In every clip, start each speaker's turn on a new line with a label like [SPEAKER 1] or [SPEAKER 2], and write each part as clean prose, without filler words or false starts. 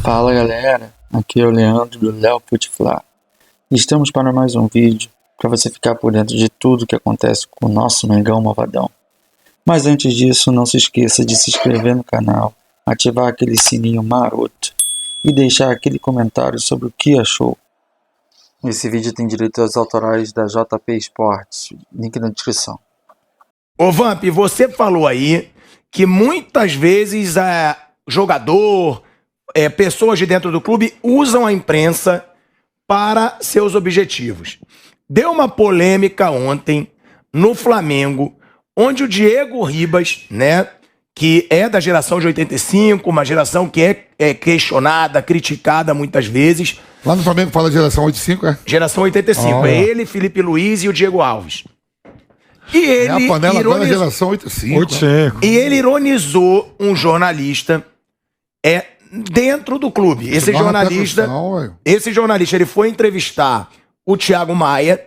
[SPEAKER 1] Fala galera, aqui é o Leandro do Léo Putiflá. Estamos para mais um vídeo para você ficar por dentro de tudo que acontece com o nosso Mengão Malvadão. Mas antes disso, não se esqueça de se inscrever no canal, ativar aquele sininho maroto e deixar aquele comentário sobre o que achou. Esse vídeo tem direitos autorais da JP Esportes, link na descrição.
[SPEAKER 2] Ô Vamp, você falou aí que muitas vezes jogador, pessoas de dentro do clube usam a imprensa para seus objetivos. Deu uma polêmica ontem no Flamengo, onde o Diego Ribas, né, que é da geração de 85, uma geração que é questionada, criticada muitas vezes.
[SPEAKER 3] Lá no Flamengo fala geração 85, é?
[SPEAKER 2] Geração 85, é ele, Felipe Luiz e o Diego Alves. E ele
[SPEAKER 3] a panela agora é geração 85.
[SPEAKER 2] E ele ironizou um jornalista dentro do clube. Esse jornalista ele foi entrevistar o Thiago Maia.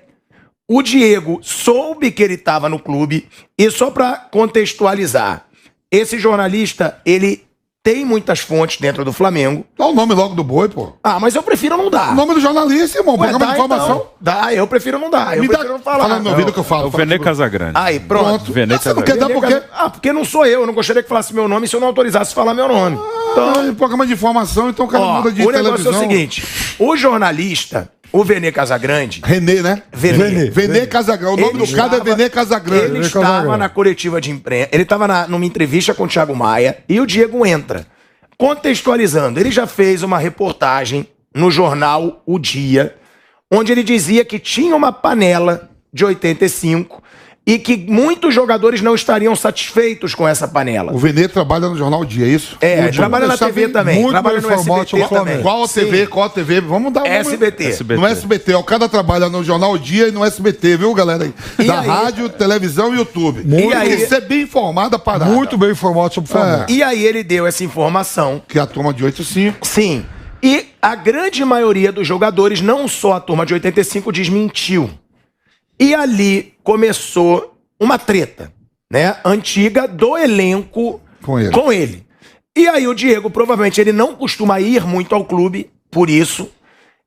[SPEAKER 2] O Diego soube que ele estava no clube. E só para contextualizar, esse jornalista, ele tem muitas fontes dentro do Flamengo.
[SPEAKER 3] Dá o nome logo do boi, pô.
[SPEAKER 2] Ah, mas eu prefiro não dar.
[SPEAKER 3] O nome do jornalista, irmão. Programa de informação.
[SPEAKER 2] Então, dá, eu prefiro não dar. Eu prefiro não falar.
[SPEAKER 3] Fala no meu ouvido que eu falo.
[SPEAKER 4] O Vene Casagrande.
[SPEAKER 2] Aí, pronto.
[SPEAKER 3] Você não quer dar por quê?
[SPEAKER 2] Porque não sou eu. Eu não gostaria que falasse meu nome se eu não autorizasse falar meu nome.
[SPEAKER 3] Então, programa de informação, então o cara muda de televisão.
[SPEAKER 2] O negócio é o seguinte. O jornalista, o Vene Casagrande...
[SPEAKER 3] René, né? Vene Casagrande. O nome do cara é Vene Casagrande.
[SPEAKER 2] Ele estava na coletiva de imprensa. Ele estava numa entrevista com o Thiago Maia e o Diego entra. Contextualizando, ele já fez uma reportagem no jornal O Dia, onde ele dizia que tinha uma panela de 85 e que muitos jogadores não estariam satisfeitos com essa panela.
[SPEAKER 3] O Vene trabalha no jornal O Dia, é isso?
[SPEAKER 2] Ele trabalha na TV também.
[SPEAKER 3] Muito
[SPEAKER 2] trabalha no SBT também.
[SPEAKER 3] Qual TV? Vamos dar um
[SPEAKER 2] SBT.
[SPEAKER 3] No SBT. O cara trabalha no jornal O Dia e no SBT, viu, galera? Da rádio, televisão e YouTube. Isso é bem informado a parada.
[SPEAKER 5] Muito bem informado sobre o Flamengo.
[SPEAKER 2] E aí ele deu essa informação.
[SPEAKER 3] Que a turma de 85.
[SPEAKER 2] Sim. E a grande maioria dos jogadores, não só a turma de 85, desmentiu. E ali começou uma treta, né, antiga do elenco com ele. E aí o Diego, provavelmente, ele não costuma ir muito ao clube, por isso.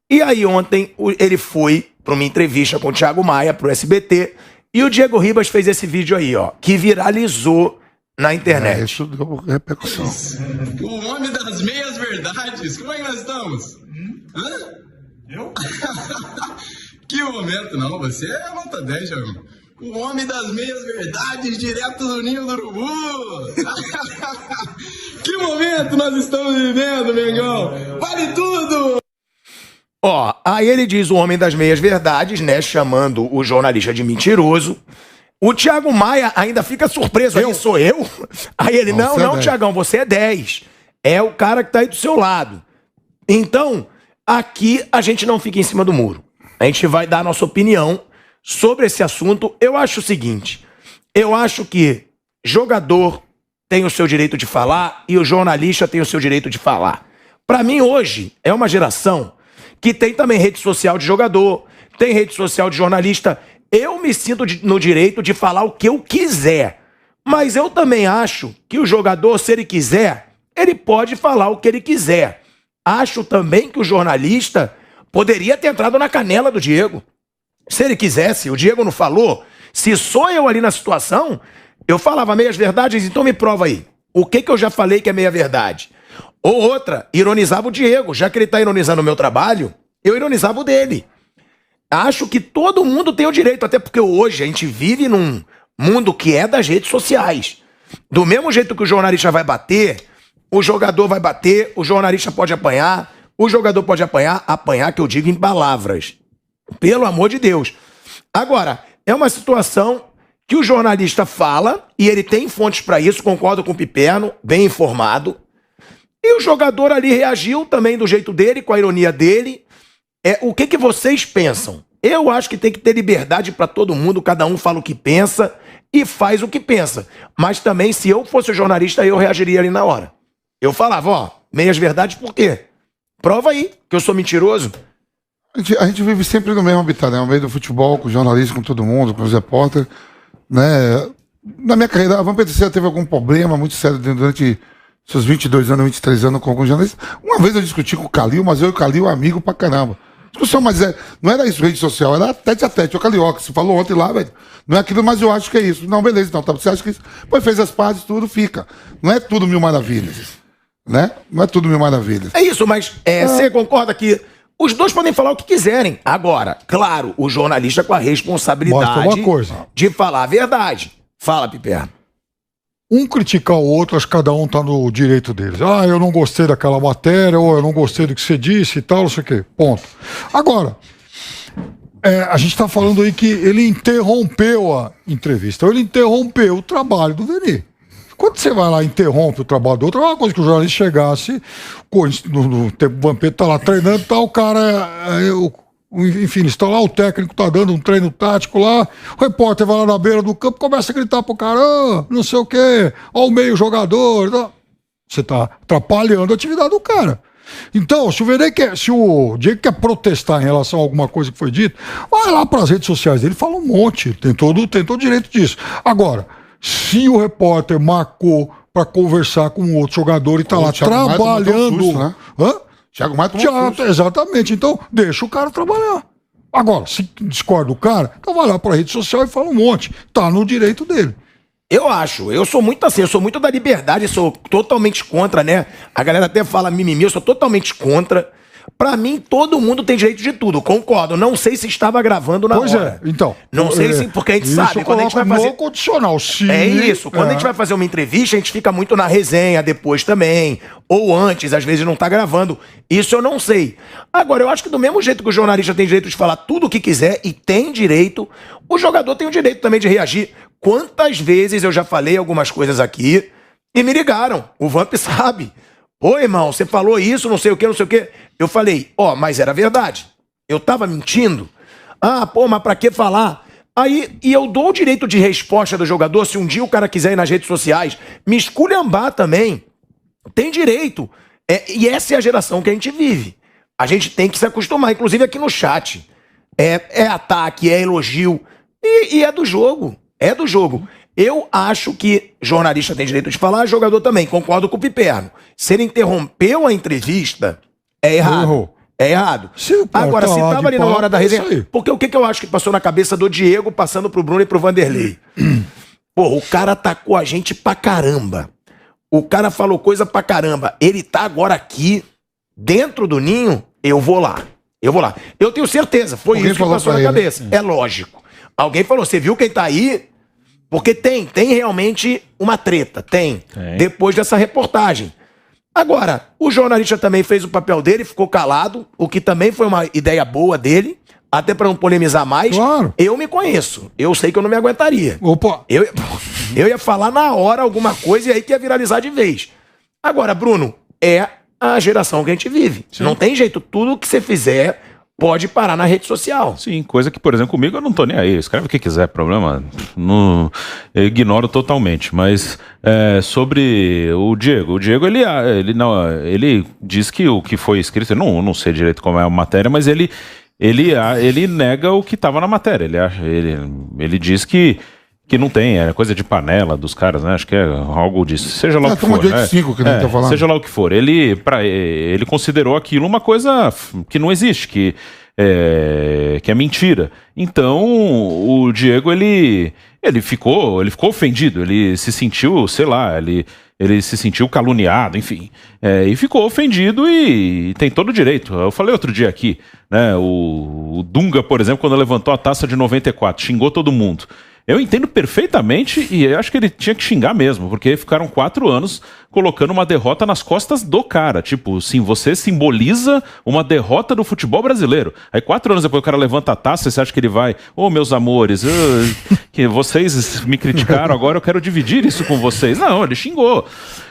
[SPEAKER 2] E aí ontem ele foi para uma entrevista com o Thiago Maia, pro SBT, e o Diego Ribas fez esse vídeo aí, ó, que viralizou na internet.
[SPEAKER 3] Isso deu repercussão.
[SPEAKER 6] O homem das meias verdades, como é que nós estamos? Hã? Eu? Que momento, não, você é nota 10, Thiago. O homem das meias verdades, direto do ninho do urubu. Que momento nós estamos vivendo, Mengão. Vale tudo.
[SPEAKER 2] Ó, aí ele diz o homem das meias verdades, né, chamando o jornalista de mentiroso. O Thiago Maia ainda fica surpreso. Aí sou eu? Aí ele, não, Thiagão, você é 10. É o cara que tá aí do seu lado. Então, aqui a gente não fica em cima do muro. A gente vai dar a nossa opinião sobre esse assunto. Eu acho o seguinte, eu acho que jogador tem o seu direito de falar e o jornalista tem o seu direito de falar. Pra mim, hoje, é uma geração que tem também rede social de jogador, tem rede social de jornalista. Eu me sinto no direito de falar o que eu quiser. Mas eu também acho que o jogador, se ele quiser, ele pode falar o que ele quiser. Acho também que o jornalista poderia ter entrado na canela do Diego. Se ele quisesse, o Diego não falou. Se sou eu ali na situação, eu falava meias verdades, então me prova aí. O que eu já falei que é meia verdade? Ou outra, ironizava o Diego. Já que ele tá ironizando o meu trabalho, eu ironizava o dele. Acho que todo mundo tem o direito, até porque hoje a gente vive num mundo que é das redes sociais. Do mesmo jeito que o jornalista vai bater, o jogador vai bater, o jornalista pode apanhar, o jogador pode apanhar que eu digo em palavras. Pelo amor de Deus. Agora, é uma situação que o jornalista fala, e ele tem fontes para isso, concordo com o Piperno, bem informado. E o jogador ali reagiu também do jeito dele, com a ironia dele. O que vocês pensam? Eu acho que tem que ter liberdade para todo mundo, cada um fala o que pensa e faz o que pensa. Mas também, se eu fosse o jornalista, eu reagiria ali na hora. Eu falava, ó, meias verdades por quê? Prova aí que eu sou mentiroso.
[SPEAKER 3] A gente vive sempre no mesmo habitat, né? No meio do futebol, com jornalistas, com todo mundo, com os repórteres, né? Na minha carreira, a Vampeta teve algum problema muito sério durante seus 22 anos, 23 anos com alguns jornalistas. Uma vez eu discuti com o Calil, mas eu e o Calil amigo pra caramba. Discussão, mas não era isso, rede social, era tete a tete. O Calioca, você falou ontem lá, velho. Não é aquilo, mas eu acho que é isso. Não, beleza, então, você acha que isso? Pois fez as pazes, tudo fica. Não é tudo mil maravilhas, né? Não é tudo mil maravilhas.
[SPEAKER 2] É isso, mas você concorda que os dois podem falar o que quiserem. Agora, claro, o jornalista com a responsabilidade de falar a verdade. Fala, Piperno.
[SPEAKER 4] Um criticar o outro, acho que cada um tá no direito deles. Ah, eu não gostei daquela matéria, ou eu não gostei do que você disse e tal, não sei o quê. Ponto. Agora, a gente tá falando aí que ele interrompeu a entrevista. Ele interrompeu o trabalho do Veni. Quando você vai lá e interrompe o trabalho do outro, é uma coisa que o jornalista chegasse, no tempo o Vampeta tá lá treinando, tá o cara... Enfim, está lá, o técnico tá dando um treino tático lá, o repórter vai lá na beira do campo, começa a gritar pro cara, não sei o quê, ó o meio jogador. Tá? Você tá atrapalhando a atividade do cara. Então, se o Diego quer protestar em relação a alguma coisa que foi dita, vai lá para as redes sociais dele, fala um monte, tem todo o direito disso. Agora, se o repórter marcou para conversar com outro jogador e tá lá trabalhando... Susto, né?
[SPEAKER 3] Thiago Maia tomou
[SPEAKER 4] exatamente, então deixa o cara trabalhar. Agora, se discorda do cara, então vai lá pra rede social e fala um monte. Tá no direito dele.
[SPEAKER 2] Eu sou muito assim, eu sou muito da liberdade, sou totalmente contra, né? A galera até fala mimimi, eu sou totalmente contra. Pra mim, todo mundo tem direito de tudo, concordo. Não sei se estava gravando na hora.
[SPEAKER 4] Pois é, então.
[SPEAKER 2] Não sei se, porque a gente sabe, quando a gente vai fazer...
[SPEAKER 4] condicional, sim.
[SPEAKER 2] É isso, quando a gente vai fazer uma entrevista, a gente fica muito na resenha depois também, ou antes, às vezes não tá gravando. Isso eu não sei. Agora, eu acho que do mesmo jeito que o jornalista tem direito de falar tudo o que quiser, e tem direito, o jogador tem o direito também de reagir. Quantas vezes eu já falei algumas coisas aqui, e me ligaram, o Vamp sabe. Ô, irmão, você falou isso, não sei o quê. Eu falei, mas era verdade. Eu tava mentindo? Mas pra que falar? Aí, e eu dou o direito de resposta do jogador, se um dia o cara quiser ir nas redes sociais, me esculhambar também. Tem direito. E essa é a geração que a gente vive. A gente tem que se acostumar, inclusive aqui no chat. É ataque, é elogio. E é do jogo. É do jogo. Eu acho que jornalista tem direito de falar, jogador também. Concordo com o Piperno. Se ele interrompeu a entrevista, é errado.
[SPEAKER 4] Errou.
[SPEAKER 2] É errado. Agora, se tava ali na hora da resenha... Porque o que eu acho que passou na cabeça do Diego, passando pro Bruno e pro Vanderlei? Pô, o cara atacou a gente pra caramba. O cara falou coisa pra caramba. Ele tá agora aqui, dentro do ninho, eu vou lá. Eu tenho certeza, foi isso que passou na cabeça. É lógico. Alguém falou, você viu quem tá aí? Porque tem realmente uma treta, tem. Depois dessa reportagem. Agora, o jornalista também fez o papel dele, ficou calado, o que também foi uma ideia boa dele, até pra não polemizar mais.
[SPEAKER 4] Claro.
[SPEAKER 2] Eu me conheço, eu sei que eu não me aguentaria.
[SPEAKER 4] Opa!
[SPEAKER 2] Eu ia falar na hora alguma coisa e aí que ia viralizar de vez. Agora, Bruno, é a geração que a gente vive. Sim. Não tem jeito, tudo que você fizer... pode parar na rede social.
[SPEAKER 5] Sim, coisa que, por exemplo, comigo eu não tô nem aí. Escreve o que quiser, problema. Não, eu ignoro totalmente. Mas sobre o Diego ele diz que o que foi escrito, eu não sei direito como é a matéria, mas ele nega o que estava na matéria. Ele diz que não tem, é coisa de panela dos caras, né? Acho que é algo disso. Seja lá o que for. Seja lá o que for. Ele considerou aquilo uma coisa que não existe, que é mentira. Então, o Diego, ele ficou ofendido, ele se sentiu, sei lá, ele se sentiu caluniado, enfim. E ficou ofendido e tem todo o direito. Eu falei outro dia aqui, né? O Dunga, por exemplo, quando levantou a taça de 94, xingou todo mundo. Eu entendo perfeitamente e eu acho que ele tinha que xingar mesmo, porque ficaram 4 anos colocando uma derrota nas costas do cara. Tipo, sim, você simboliza uma derrota do futebol brasileiro. Aí 4 anos depois o cara levanta a taça e você acha que ele vai... meus amores, que vocês me criticaram, agora eu quero dividir isso com vocês. Não, ele xingou.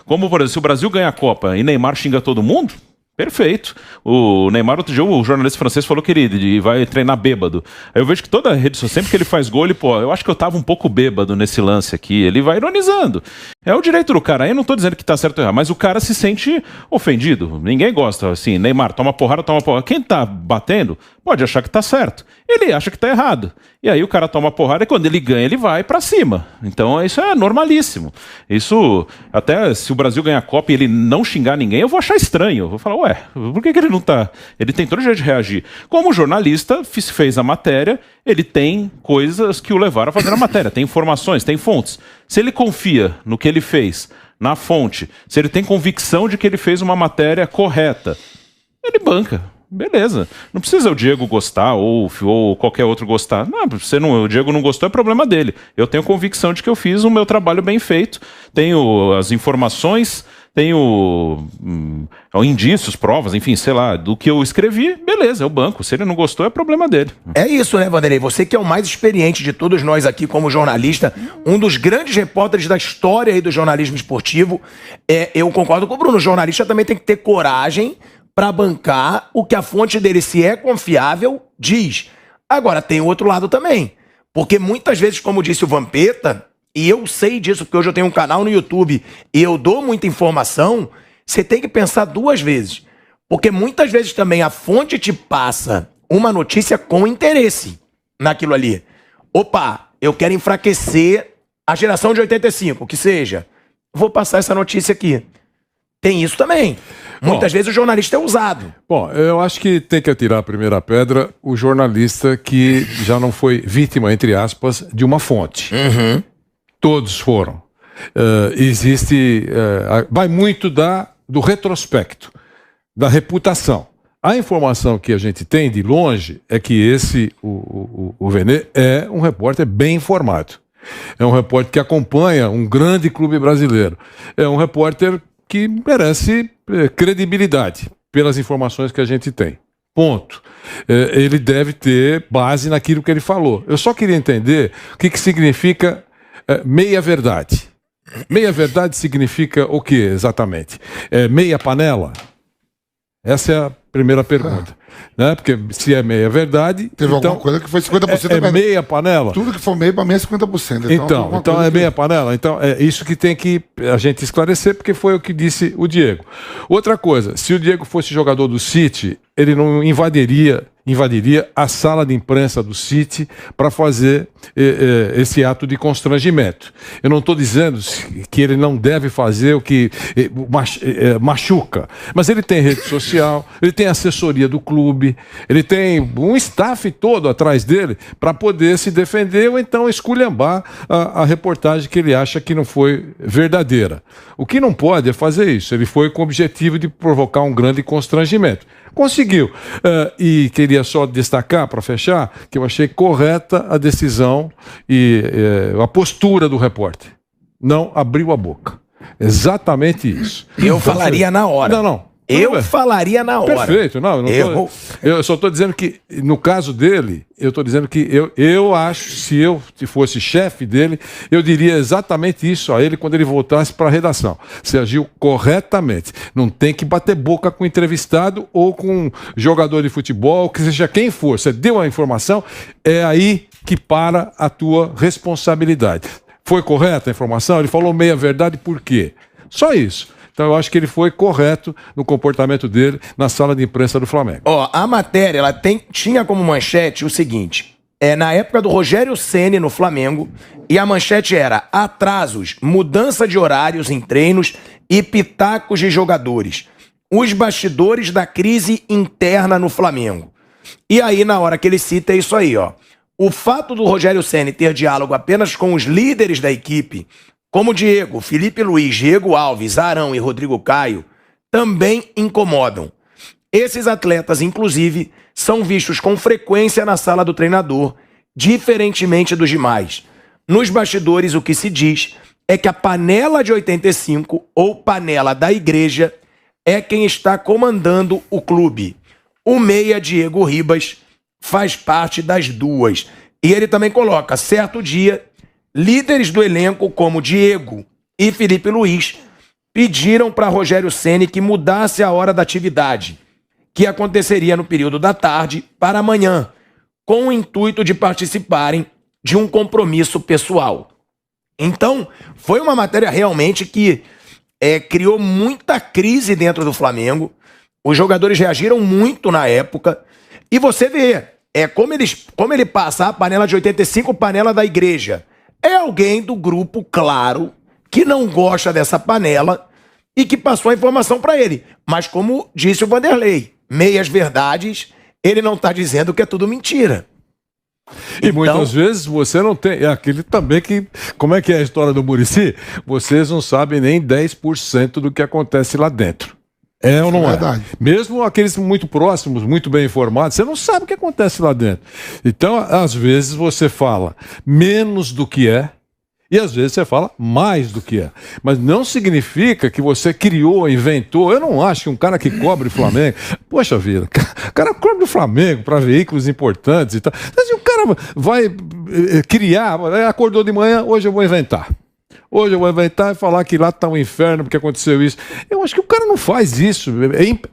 [SPEAKER 5] Como, por exemplo, se o Brasil ganha a Copa e Neymar xinga todo mundo... Perfeito. O Neymar, outro dia, o jornalista francês falou que ele vai treinar bêbado. Aí eu vejo que toda a rede social, sempre que ele faz gol, ele, eu acho que eu tava um pouco bêbado nesse lance aqui. Ele vai ironizando. É o direito do cara. Aí eu não tô dizendo que tá certo ou errado, mas o cara se sente ofendido. Ninguém gosta, assim, Neymar, toma porrada, toma porrada. Quem tá batendo pode achar que tá certo. Ele acha que tá errado. E aí o cara toma porrada e quando ele ganha, ele vai pra cima. Então isso é normalíssimo. Isso, até se o Brasil ganhar a Copa e ele não xingar ninguém, eu vou achar estranho. Eu vou falar, ué, por que ele não tá? Ele tem todo jeito de reagir. Como jornalista, fez a matéria, ele tem coisas que o levaram a fazer a matéria. Tem informações, tem fontes. Se ele confia no que ele fez, na fonte, se ele tem convicção de que ele fez uma matéria correta, ele banca. Beleza. Não precisa o Diego gostar ou qualquer outro gostar. Não, o Diego não gostou, é problema dele. Eu tenho convicção de que eu fiz o meu trabalho bem feito. Tenho as informações, tenho indícios, provas, enfim, sei lá, do que eu escrevi. Beleza, eu banco. Se ele não gostou, é problema dele.
[SPEAKER 2] É isso, né, Vanderlei? Você que é o mais experiente de todos nós aqui como jornalista, um dos grandes repórteres da história aí do jornalismo esportivo. Eu concordo com o Bruno. O jornalista também tem que ter coragem para bancar o que a fonte dele, se é confiável, diz. Agora, tem o outro lado também. Porque muitas vezes, como disse o Vampeta, e eu sei disso porque hoje eu tenho um canal no YouTube e eu dou muita informação, você tem que pensar duas vezes. Porque muitas vezes também a fonte te passa uma notícia com interesse naquilo ali. Opa, eu quero enfraquecer a geração de 85, que seja. Vou passar essa notícia aqui. Tem isso também. Muitas vezes o jornalista é usado.
[SPEAKER 7] Bom, eu acho que tem que atirar a primeira pedra o jornalista que já não foi vítima, entre aspas, de uma fonte.
[SPEAKER 2] Uhum.
[SPEAKER 7] Todos foram. Vai muito do retrospecto, da reputação. A informação que a gente tem de longe é que o Venê é um repórter bem informado. É um repórter que acompanha um grande clube brasileiro. É um repórter que merece credibilidade pelas informações que a gente tem. Ponto. Ele deve ter base naquilo que ele falou. Eu só queria entender o que significa meia-verdade. Meia-verdade significa o que exatamente? Meia panela? Essa é a primeira pergunta. Né? Porque se é meia-verdade...
[SPEAKER 3] Teve alguma coisa que foi 50%.
[SPEAKER 7] É meia panela?
[SPEAKER 3] Tudo que for meio para mim é 50%.
[SPEAKER 7] Então é meia panela? Então é isso que tem que a gente esclarecer, porque foi o que disse o Diego. Outra coisa, se o Diego fosse jogador do City, ele não invadiria a sala de imprensa do City para fazer esse ato de constrangimento. Eu não estou dizendo que ele não deve fazer o que machuca, mas ele tem rede social, ele tem assessoria do clube, ele tem um staff todo atrás dele para poder se defender ou então esculhambar a reportagem que ele acha que não foi verdadeira. O que não pode é fazer isso. Ele foi com o objetivo de provocar um grande constrangimento. Conseguiu. E queria só destacar, para fechar, que eu achei correta a decisão e a postura do repórter. Não abriu a boca. Exatamente isso.
[SPEAKER 2] Eu falaria na hora.
[SPEAKER 7] Não.
[SPEAKER 2] Eu falaria na hora.
[SPEAKER 7] Perfeito. Eu só estou dizendo que, no caso dele, eu estou dizendo que eu acho, se fosse chefe dele, eu diria exatamente isso a ele quando ele voltasse para a redação. Você agiu corretamente. Não tem que bater boca com o entrevistado ou com um jogador de futebol, que seja quem for. Você deu a informação, é aí que para a tua responsabilidade. Foi correta a informação? Ele falou meia verdade, por quê? Só isso. Então eu acho que ele foi correto no comportamento dele na sala de imprensa do Flamengo.
[SPEAKER 2] A matéria ela tinha como manchete o seguinte: na época do Rogério Ceni no Flamengo, e a manchete era atrasos, mudança de horários em treinos e pitacos de jogadores. Os bastidores da crise interna no Flamengo. E aí, na hora que ele cita, é isso aí, ó. O fato do Rogério Ceni ter diálogo apenas com os líderes da equipe, como Diego, Felipe Luiz, Diego Alves, Arão e Rodrigo Caio, também incomodam. Esses atletas, inclusive, são vistos com frequência na sala do treinador, diferentemente dos demais. Nos bastidores, o que se diz é que a panela de 85, ou panela da igreja, é quem está comandando o clube. O meia Diego Ribas faz parte das duas. E ele também coloca, certo dia, líderes do elenco como Diego e Felipe Luiz pediram para Rogério Ceni que mudasse a hora da atividade, que aconteceria no período da tarde para amanhã, com o intuito de participarem de um compromisso pessoal. Então, foi uma matéria realmente que criou muita crise dentro do Flamengo. Os jogadores reagiram muito na época. E você vê, como ele passa a panela de 85, panela da igreja. É alguém do grupo, claro, que não gosta dessa panela e que passou a informação para ele. Mas como disse o Vanderlei, meias verdades, ele não está dizendo que é tudo mentira.
[SPEAKER 7] E então, muitas vezes você não tem. É aquele também que. Como é que é a história do Muricy? Vocês não sabem nem 10% do que acontece lá dentro. É ou não é? Verdade. Mesmo aqueles muito próximos, muito bem informados, você não sabe o que acontece lá dentro. Então, às vezes, você fala menos do que é. E às vezes você fala mais do que é. Mas não significa que você criou, inventou. Eu não acho que um cara que cobre Flamengo. Poxa vida, o cara cobre o Flamengo para veículos importantes e tal. Mas o cara vai criar, acordou de manhã, hoje eu vou inventar. Hoje eu vou inventar e falar que lá está um inferno porque aconteceu isso. Eu acho que o cara não faz isso.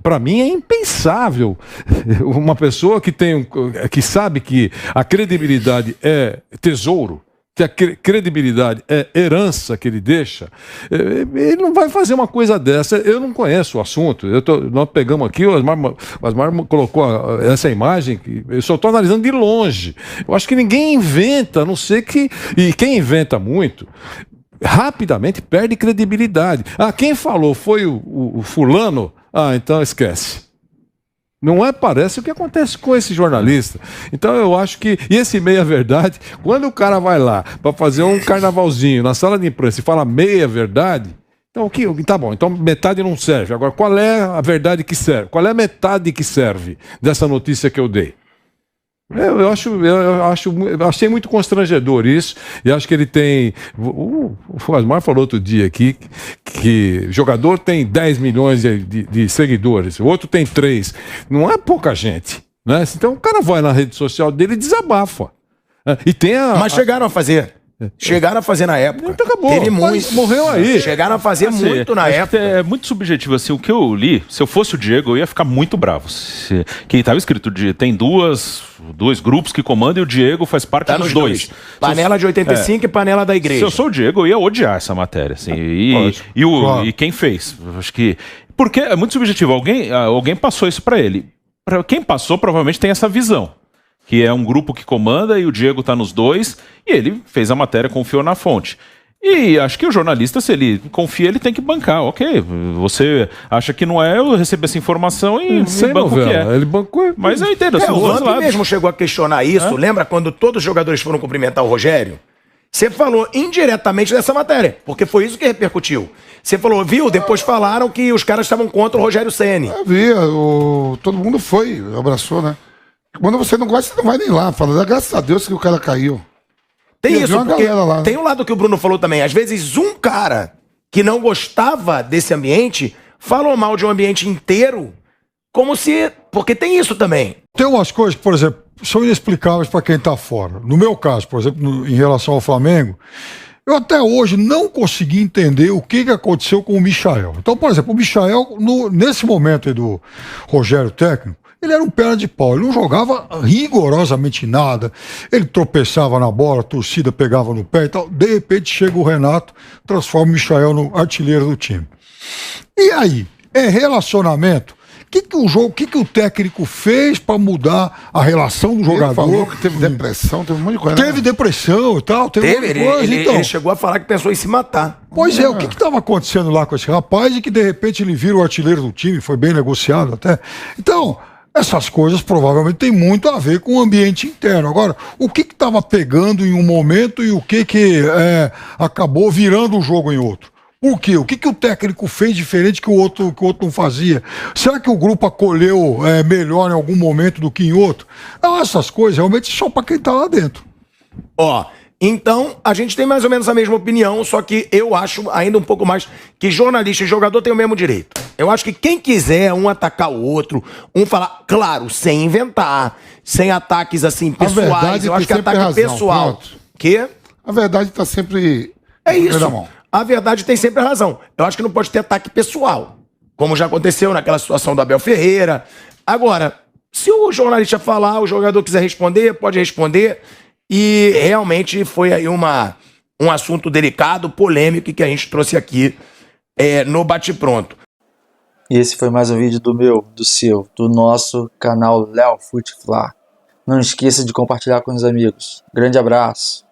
[SPEAKER 7] Para mim é impensável. Uma pessoa que sabe que a credibilidade é tesouro, que a credibilidade é herança que ele deixa, ele não vai fazer uma coisa dessa. Eu não conheço o assunto. Nós pegamos aqui, o Asmar colocou essa imagem, eu só estou analisando de longe. Eu acho que ninguém inventa, a não ser que... E quem inventa muito, rapidamente perde credibilidade. Quem falou foi o fulano? Então esquece. Não parece o que acontece com esse jornalista. Então eu acho que... E esse meia-verdade, quando o cara vai lá para fazer um carnavalzinho na sala de imprensa e fala meia-verdade, então tá bom, então metade não serve. Agora, qual é a verdade que serve? Qual é a metade que serve dessa notícia que eu dei? Eu achei muito constrangedor isso, e acho que ele tem... O Asmar falou outro dia aqui que jogador tem 10 milhões de seguidores, o outro tem 3. Não é pouca gente, né? Então o cara vai na rede social dele e desabafa. E tem
[SPEAKER 2] Mas chegaram a fazer. Chegaram a fazer na época.
[SPEAKER 7] Então acabou.
[SPEAKER 2] Teve muito.
[SPEAKER 7] Morreu aí.
[SPEAKER 2] Chegaram a fazer muito na época.
[SPEAKER 5] É muito subjetivo, assim, o que eu li, se eu fosse o Diego, eu ia ficar muito bravo. Que estava escrito, tem dois grupos que comandam e o Diego faz parte dos dois.
[SPEAKER 2] Panela de 85 e panela da igreja.
[SPEAKER 5] Se eu sou o Diego, eu ia odiar essa matéria, assim. E quem fez? Acho que... Porque é muito subjetivo. Alguém passou isso para ele. Quem passou provavelmente tem essa visão, que é um grupo que comanda e o Diego tá nos dois, e ele fez a matéria, confiou na fonte. E acho que o jornalista, se ele confia, ele tem que bancar. Ok, você acha que não é, eu recebo essa informação e banco o que é.
[SPEAKER 7] Ele bancou.
[SPEAKER 5] Mas eu entendo.
[SPEAKER 2] O Vamp mesmo chegou a questionar isso. Lembra quando todos os jogadores foram cumprimentar o Rogério? Você falou indiretamente dessa matéria, porque foi isso que repercutiu. Você falou, viu? Depois falaram que os caras estavam contra o Rogério Ceni.
[SPEAKER 3] Todo mundo foi, abraçou, né? Quando você não gosta, você não vai nem lá. Fala, graças a Deus que o cara caiu.
[SPEAKER 2] Tem isso, porque lá, né? Tem um lado que o Bruno falou também. Às vezes um cara que não gostava desse ambiente falou mal de um ambiente inteiro, como se... Porque tem isso também.
[SPEAKER 4] Tem umas coisas que, por exemplo, são inexplicáveis para quem está fora. No meu caso, por exemplo, em relação ao Flamengo, eu até hoje não consegui entender o que aconteceu com o Michael. Então, por exemplo, o Michael, nesse momento aí do Rogério técnico, ele era um perna de pau, ele não jogava rigorosamente nada, ele tropeçava na bola, a torcida pegava no pé e tal. De repente chega o Renato, transforma o Michael no artilheiro do time. E aí, é relacionamento? O que o técnico fez para mudar a relação do jogador? Ele
[SPEAKER 3] falou que teve depressão, teve um monte de coisa.
[SPEAKER 4] Teve depressão e tal,
[SPEAKER 2] ele chegou a falar que pensou em se matar.
[SPEAKER 4] Pois é, o que estava acontecendo lá com esse rapaz e que de repente ele vira o artilheiro do time, foi bem negociado até. Então, essas coisas provavelmente têm muito a ver com o ambiente interno. Agora, o que estava pegando em um momento e o que acabou virando o jogo em outro? Por quê? O que o técnico fez diferente que o outro não fazia? Será que o grupo acolheu melhor em algum momento do que em outro? Essas coisas realmente só para quem está lá dentro.
[SPEAKER 2] Então, a gente tem mais ou menos a mesma opinião, só que eu acho ainda um pouco mais que jornalista e jogador têm o mesmo direito. Eu acho que quem quiser um atacar o outro, um falar, claro, sem inventar, sem ataques assim pessoais, eu acho que ataque pessoal.
[SPEAKER 3] A verdade está sempre...
[SPEAKER 2] É isso. a verdade tem sempre a razão. Eu acho que não pode ter ataque pessoal, como já aconteceu naquela situação do Abel Ferreira. Agora, se o jornalista falar, o jogador quiser responder, pode responder. E realmente foi aí um assunto delicado, polêmico, que a gente trouxe aqui no Bate-Pronto.
[SPEAKER 1] E esse foi mais um vídeo do seu, do nosso canal Léo Futefla. Não esqueça de compartilhar com os amigos. Grande abraço.